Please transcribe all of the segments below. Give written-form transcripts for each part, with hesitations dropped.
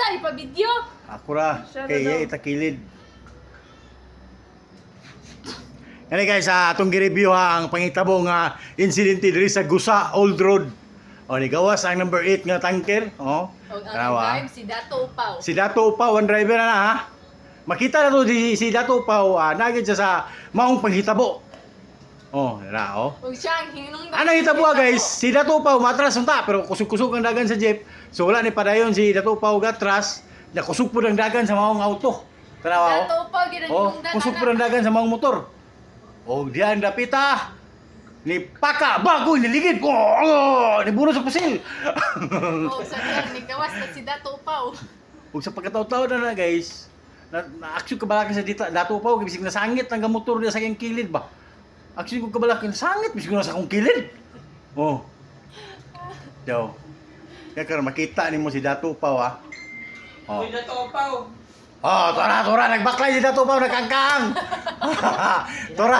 Sa ipa-video. Ako ra. Siya na Kaya daw. itakilid. Yan guys, atong gi-review ha ang pangitabo nga insidente diri sa Gusa Old Road. O ni gawas ang number 8 nga tanker, O oh. ang Tanawa. drive si Dato Upaw. Si Dato Upaw ang driver na ha. Makita na to si Dato Upaw, nagid siya sa maong panghitabo. Oh, dira oh. Ug siya ang hinungdan. Anong hitabo guys? Si Dato Upaw matras unta pero kusog-kusog ang dagan sa jeep. So wala ni padayon si Dato Upaw gatras, na kusog pud ang dagan sa maong auto. Tanawa Dato oh. Upaw gid ang Oh, hinungdan. kusog pud ang dagan sa maong motor. Oh, diyan dapita. Ni paka bago niligid ko. Oh, ni buno sa pusil. O sa diyan ni gawas na si Dato Upaw. Ug sa pagkataw-taw na guys, na-action ka balaki sa dita Dato Upaw bisig nasangit ang motor niya sa iyang kilid ba. Action ko kabalaki nasangit bisig na sa akong kilid. Oh. Daw. Kaya karon makita nimo si Dato Upaw ha. Oh. Uy, Dato Upaw. Oh, tora nagbaklay si Dato Upaw nagkangkang. Tora.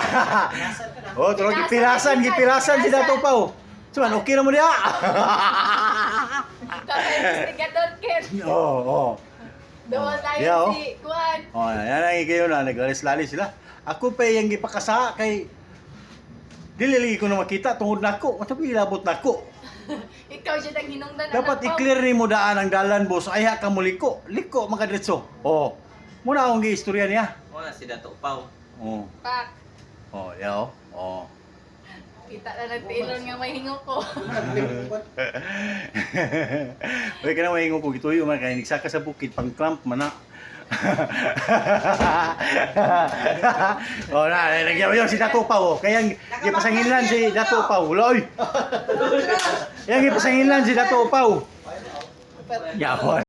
Oh, tora gipilasan si Dato Upaw. Cuman okay na mo diha. Kapay investigador Ken. Oh. Doon Yeah, tayo oh. si Kuan. Oh, yan ang kayo na nagalis-lali sila. Ako pa yung gipakasa kay dili lagi ko na makita tungod nako. Tapi ilabot nako. Ikaw siya ang hinungdan. Dapat i-clear ni mo daan ang dalan boss. Ay ha ka mo liko. Liko makadiretso. Oh. Muna akong giistorya niya. Wala si Dato Upaw. Oh. Pak. Oh, yaw. Oh. Kita na nagtiilon nga may hingo ko. Uy, ka na mahingo ko gituyo man kay nagsaka sa bukid pang clamp man na. Oh, na nagyaw si Dato Upaw. Kaya gipasanginlan si Dato Upaw. Loy. Yang gipasanginlan si Dato Upaw. Yaw.